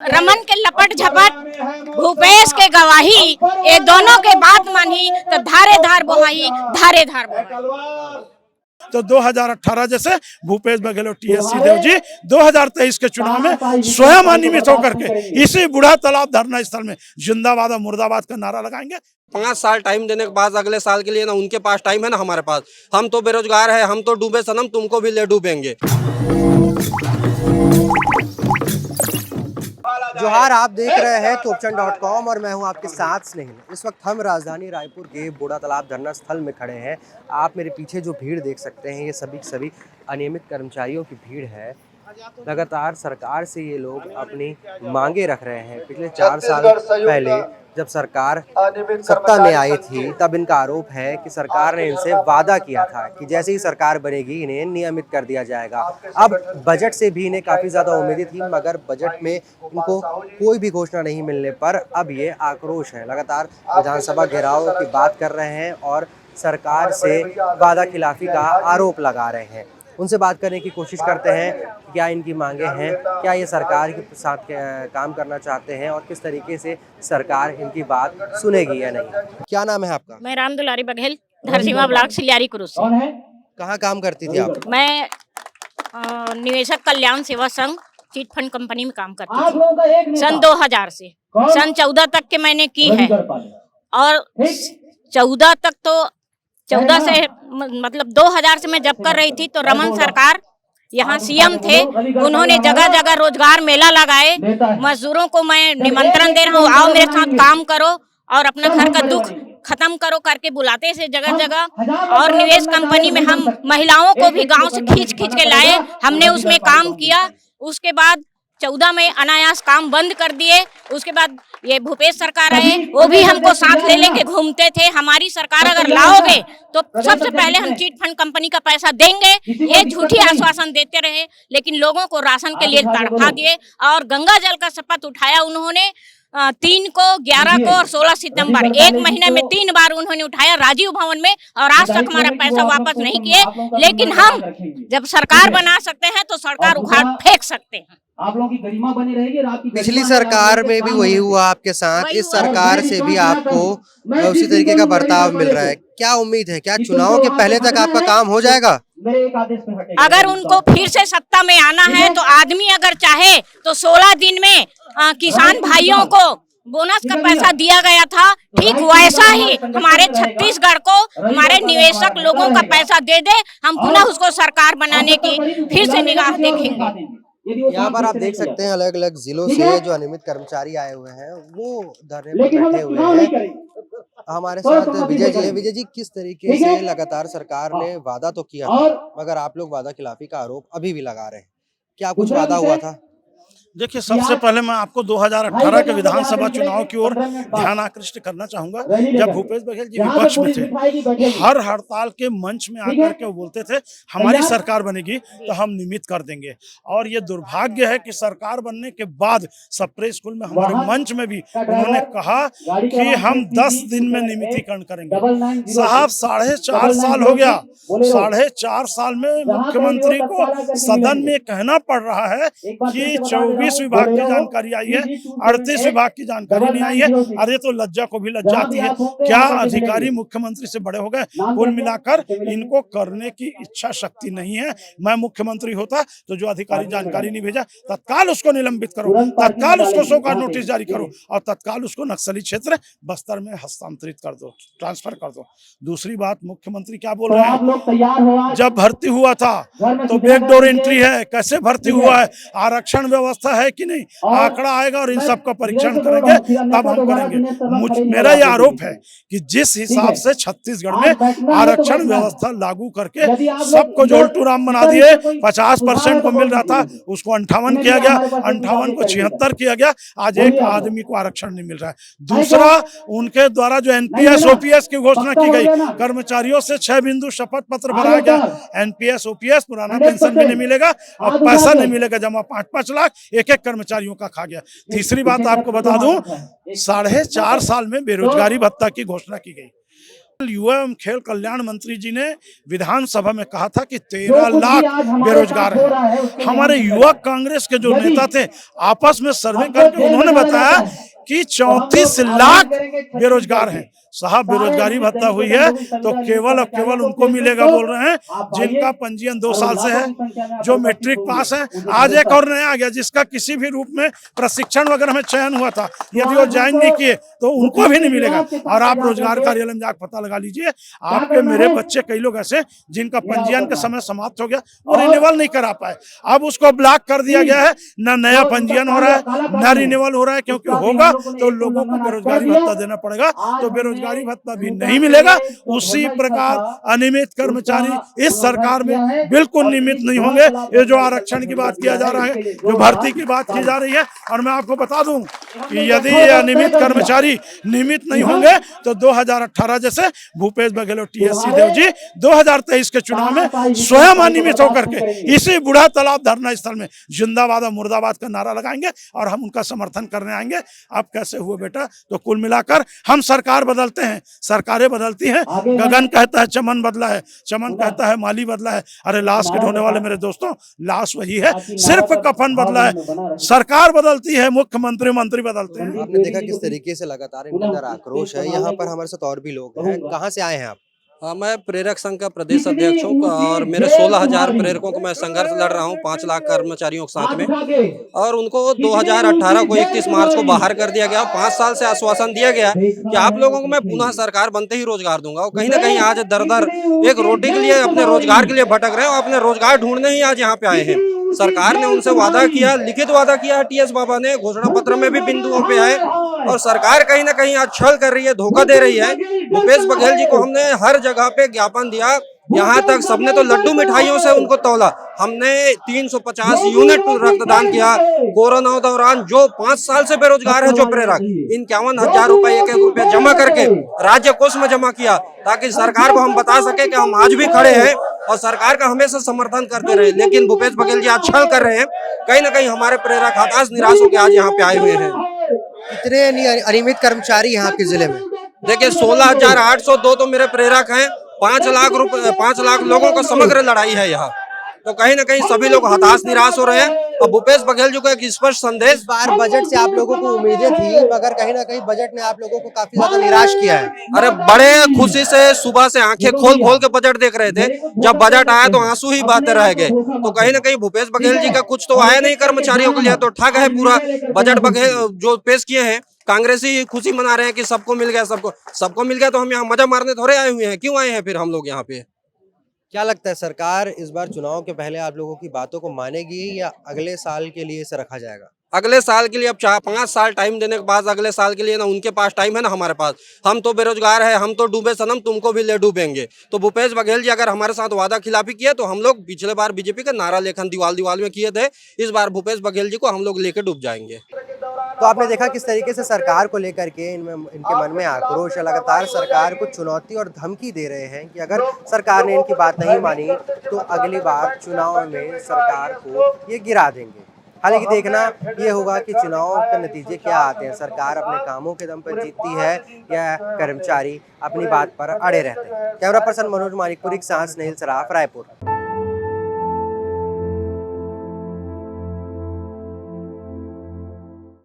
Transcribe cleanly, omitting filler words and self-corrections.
रमन के लपट झपट भूपेश के गवाही, ये दोनों के बात मानी तो धारे धार बहाई, धारे धार बहाई। तो 2018 जैसे भूपेश बघेल और टीएस सिंहदेव जी 2023 के चुनाव में स्वयं अनियमित होकर के इसी बूढ़ा तालाब धरना स्थल में जिंदाबाद और मुर्दाबाद का नारा लगाएंगे। 5 साल टाइम देने के बाद अगले साल के लिए ना उनके पास टाइम है ना हमारे पास। हम तो बेरोजगार है, हम तो डूबे सनम, तुमको भी ले डूबेंगे। जोहार, आप देख रहे हैं तोपचन.com और मैं हूं आपके साथ स्नेहिल। इस वक्त हम राजधानी रायपुर के बूढ़ा तालाब धरना स्थल में खड़े हैं। आप मेरे पीछे जो भीड़ देख सकते हैं, ये सभी अनियमित कर्मचारियों की भीड़ है। लगातार सरकार से ये लोग अपनी मांगे रख रहे हैं। पिछले 4 साल पहले जब सरकार सत्ता में आई थी, तब इनका आरोप है कि सरकार ने इनसे वादा किया था कि जैसे ही सरकार बनेगी इन्हें नियमित कर दिया जाएगा। अब बजट से भी इन्हें काफ़ी ज़्यादा उम्मीदें थी, मगर बजट में इनको कोई भी घोषणा नहीं मिलने पर अब ये आक्रोश है। लगातार विधानसभा घेराव की बात कर रहे हैं और सरकार से वादा खिलाफी का आरोप लगा रहे हैं। उनसे बात करने की कोशिश करते हैं, क्या इनकी मांगे हैं, क्या ये सरकार के साथ काम करना चाहते हैं और किस तरीके से सरकार इनकी बात सुनेगी या नहीं। क्या नाम है आपका? मैं राम दुलारी बघेल, धरसीमा ब्लॉक सिलियारी क्रूस। कहाँ काम करती थी आप? मैं निवेशक कल्याण सेवा संघ चिट फंड कंपनी में काम करती थी सन 2000 से सन 14 तक के मैंने की है। और 14 तक तो 14 से मतलब 2000 से मैं जब कर रही थी तो रमन सरकार यहाँ सीएम थे। उन्होंने जगह जगह रोजगार मेला लगाए। मजदूरों को मैं निमंत्रण दे रहा हूँ, आओ मेरे साथ काम करो और अपना घर का दुख खत्म करो करके बुलाते से जगह जगह। और निवेश कंपनी में हम महिलाओं को भी गांव से खींच के लाए, हमने उसमें काम किया। उसके बाद 14 में अनायास काम बंद कर दिए। उसके बाद ये भूपेश सरकार आए, वो भी हमको साथ ले लेके घूमते थे। हमारी सरकार अगर लाओगे तो सबसे पहले हम चिट फंड कंपनी का पैसा देंगे, ये झूठी आश्वासन देते रहे। लेकिन लोगों को राशन के लिए तड़पा दिए और गंगा जल का शपथ उठाया उन्होंने 3 को, 11 को और 16 सितंबर, 1 महीने में 3 बार उन्होंने उठाया राजीव भवन में और आज तक हमारा पैसा वापस नहीं किए। लेकिन हम जब सरकार बना सकते हैं तो सरकार उखाड़ फेंक सकते हैं। आप लोगों की गरिमा बनी रहेगी। पिछली सरकार में भी वही हुआ आपके साथ, इस सरकार से भी आपको उसी तरीके का बर्ताव मिल रहा है। क्या उम्मीद है, क्या चुनाव के पहले तक आपका काम हो जाएगा? अगर उनको फिर से सत्ता में आना है तो आदमी अगर चाहे तो 16 दिन में किसान भाइयों को बोनस का पैसा दिया गया था, ठीक वैसा ही हमारे छत्तीसगढ़ को हमारे निवेशक लोगों का पैसा दे दे, हम पुनः उसको सरकार बनाने की फिर से निगाह देखेंगे। यहाँ पर आप देख सकते हैं अलग अलग जिलों से जो अनियमित कर्मचारी आए हुए हैं वो धरने पर बैठे हुए हैं। हमारे साथ विजय जी है। विजय जी, किस तरीके से लगातार सरकार ने वादा तो किया मगर आप लोग वादा खिलाफी का आरोप अभी भी लगा रहे हैं, क्या कुछ वादा हुआ था? देखिए, सबसे पहले मैं आपको 2018 के विधानसभा चुनाव की ओर ध्यान आकृष्ट करना चाहूंगा। जब भूपेश बघेल जी विपक्ष में थे, हर हड़ताल के मंच में आकर के वो बोलते थे हमारी सरकार बनेगी तो हम नियमित कर देंगे। और ये दुर्भाग्य है कि सरकार बनने के बाद सप्रे स्कूल में हमारे मंच में भी उन्होंने कहा कि हम 10 दिन में नियमितीकरण करेंगे। साहब, 4.5 साल हो गया। 4.5 साल में मुख्यमंत्री को सदन में कहना पड़ रहा है कि 24 विभाग की जानकारी आई है, 38 विभाग की जानकारी नहीं आई है। अरे तो लज्जा को भी लज्जा आती है। क्या अधिकारी मुख्यमंत्री से बड़े हो गए? कुल मिलाकर इनको करने की इच्छा शक्ति नहीं है। मैं मुख्यमंत्री होता तो जो अधिकारी जानकारी नहीं भेजा तत्काल उसको निलंबित करो, तत्काल उसको शोकॉज नोटिस जारी करो और तत्काल उसको नक्सली क्षेत्र बस्तर में हस्तांतरित कर दो, ट्रांसफर कर दो। दूसरी बात, मुख्यमंत्री क्या बोल रहे हैं? जब भर्ती हुआ था तो बैकडोर एंट्री है, कैसे भर्ती हुआ है, आरक्षण व्यवस्था है कि नहीं, आंकड़ा आएगा और इन सबका परीक्षण करेंगे तब हम करेंगे। मेरा ये आरोप है कि जिस हिसाब से छत्तीसगढ़ में आरक्षण व्यवस्था लागू करके सबको जोल्टू राम बना दिए, 50% को मिल रहा था उसको 58 किया गया, 58 को 76 किया गया। आज एक आदमी को आरक्षण नहीं मिल रहा है। दूसरा, उनके द्वारा जो एनपीएस ओपीएस की घोषणा की गई, कर्मचारियों से 6 बिंदु शपथ पत्र भराया गया। एनपीएस ओपीएस पुराना पेंशन भी नहीं मिलेगा और पैसा नहीं मिलेगा जमा 5-5 लाख एक कर्मचारियों का खा गया। तीसरी बात आपको बता दूं, 4.5 साल में बेरोजगारी भत्ता की घोषणा की गई। युवा एवं खेल कल्याण मंत्री जी ने विधानसभा में कहा था कि 13 लाख बेरोजगार हैं। हमारे युवा कांग्रेस के जो नेता थे आपस में सर्वे करके उन्होंने बताया कि 34 लाख बेरोजगार हैं। साहब, बेरोजगारी भत्ता हुई है तो केवल और केवल उनको मिलेगा बोल रहे हैं जिनका पंजीयन 2 साल से है, जो मैट्रिक पास है। आज एक और नया आ गया जिसका किसी भी रूप में प्रशिक्षण वगैरह में चयन हुआ था, यदि वो ज्वाइन नहीं किए तो उनको भी नहीं मिलेगा। और आप रोजगार कार्यालय में जाकर पता लगा लीजिए, आपके मेरे बच्चे कई लोग ऐसे जिनका पंजीयन का समय समाप्त हो गया, वो रिन्यूअल नहीं करा पाए। अब उसको ब्लॉक कर दिया गया है, न नया पंजीयन हो रहा है न रिन्यूअल हो रहा है, क्योंकि होगा तो लोगों को बेरोजगारी भत्ता देना पड़ेगा, तो बेरोजगारी भत्ता भी नहीं मिलेगा। उसी प्रकार अनियमित कर्मचारी इस सरकार में बिल्कुल नियमित नहीं होंगे। ये जो आरक्षण की बात किया जा रहा है, जो भर्ती की बात की जा रही है, और मैं आपको बता दूं कि यदि ये अनियमित कर्मचारी नियमित नहीं होंगे तो 2018 जैसे भूपेश बघेल और टीएस सिंहदेव जी 2023 के चुनाव में स्वयं अनियमित होकर के इसी बूढ़ा तालाब धरना स्थल में जिंदाबाद और मुर्दाबाद का नारा लगाएंगे और हम उनका समर्थन करने आएंगे। अब कैसे हुए बेटा? तो कुल मिलाकर हम सरकार बदलते हैं, सरकारें बदलती हैं। गगन कहता है चमन बदला है, चमन कहता है माली बदला है। अरे लाश के ढोने वाले मेरे दोस्तों, लाश वही है, सिर्फ कफन बदला है। सरकार बदलती है, मुख्यमंत्री मंत्री बदलते हैं। आपने देखा किस तरीके से लगातार इनके अंदर आक्रोश है। यहाँ पर हमारे साथ और भी लोग हैं। कहाँ से आए हैं आप? मैं प्रेरक संघ का प्रदेश अध्यक्ष हूँ और मेरे 16,000 प्रेरकों को मैं संघर्ष लड़ रहा हूँ 5 लाख कर्मचारियों के साथ में। और उनको 2018 को 31 मार्च को बाहर कर दिया गया। 5 साल से आश्वासन दिया गया कि आप लोगों को मैं पुनः सरकार बनते ही रोजगार दूंगा। और कहीं ना कहीं आज दर एक रोटी के लिए, अपने रोजगार के लिए भटक रहे हैं और अपने रोजगार ढूंढने ही आज यहाँ पे आए हैं। सरकार ने उनसे वादा किया, लिखित वादा किया, टीएस बाबा ने घोषणा पत्र में भी बिंदुओं पे है, और सरकार कहीं ना कहीं आज छल कर रही है, धोखा दे रही है। भूपेश बघेल जी को हमने हर जगह पे ज्ञापन दिया, यहाँ तक सबने तो लड्डू मिठाइयों से उनको तौला। हमने 350 यूनिट रक्तदान किया कोरोना दौरान। जो 5 साल से बेरोजगार है, जो प्रेरक 51,000 रुपए, 1-1 रुपया जमा करके राज्य कोष में जमा किया, ताकि सरकार को हम बता सके कि हम आज भी खड़े हैं और सरकार का हमेशा समर्थन करते रहे। लेकिन भूपेश बघेल जी आज छल कर रहे हैं। कहीं ना कहीं हमारे प्रेरक हताश निराश होकर आज यहाँ पे आए हुए हैं। कितने अनियमित कर्मचारी हैं आपके जिले में? देखिए 16,802 तो मेरे प्रेरक हैं। 5 लाख लोगों का समग्र लड़ाई है यहाँ। तो कहीं ना कहीं सभी लोग हताश निराश हो रहे हैं। और भूपेश बघेल जी को एक स्पष्ट संदेश, इस बार बजट से आप लोगों को उम्मीदें थी, मगर कहीं ना कहीं बजट ने आप लोगों को काफी ज्यादा निराश किया है। अरे बड़े खुशी से सुबह से आंखें खोल खोल के बजट देख रहे थे। जब बजट आया तो आंसू ही बहते रह गए। तो कहीं ना कहीं भूपेश बघेल जी का कुछ तो आया नहीं कर्मचारियों के लिए, तो ठग है पूरा बजट। बघेल जो पेश किए हैं, कांग्रेसी खुशी मना रहे हैं कि सबको मिल गया, सबको मिल गया। तो हम यहाँ मजा मारने थोड़े आए हुए हैं। क्यों आए हैं फिर हम लोग यहाँ पे? क्या लगता है सरकार इस बार चुनाव के पहले आप लोगों की बातों को मानेगी या अगले साल के लिए इसे रखा जाएगा? अगले साल के लिए अब 4-5 साल टाइम देने के बाद अगले साल के लिए ना उनके पास टाइम है ना हमारे पास। हम तो बेरोजगार है, हम तो डूबे सनम, तुमको भी ले डूबेंगे। तो भूपेश बघेल जी अगर हमारे साथ वादा खिलाफी किए तो हम लोग पिछले बार बीजेपी का नारा लेखन दीवाल में किए थे, इस बार भूपेश बघेल जी को हम लोग लेके डूब जाएंगे। तो आपने देखा किस तरीके से सरकार को लेकर के इनके मन में आक्रोश है। लगातार सरकार को चुनौती और धमकी दे रहे हैं कि अगर सरकार ने इनकी बात नहीं मानी तो अगली बार चुनाव में सरकार को ये गिरा देंगे। हालांकि देखना ये होगा कि चुनाव के नतीजे क्या आते हैं। सरकार अपने कामों के दम पर जीतती है या कर्मचारी अपनी बात पर अड़े रहते हैं। कैमरा पर्सन मनोज मानिकपुरी के साथ स्नेहिल सराफ, रायपुर।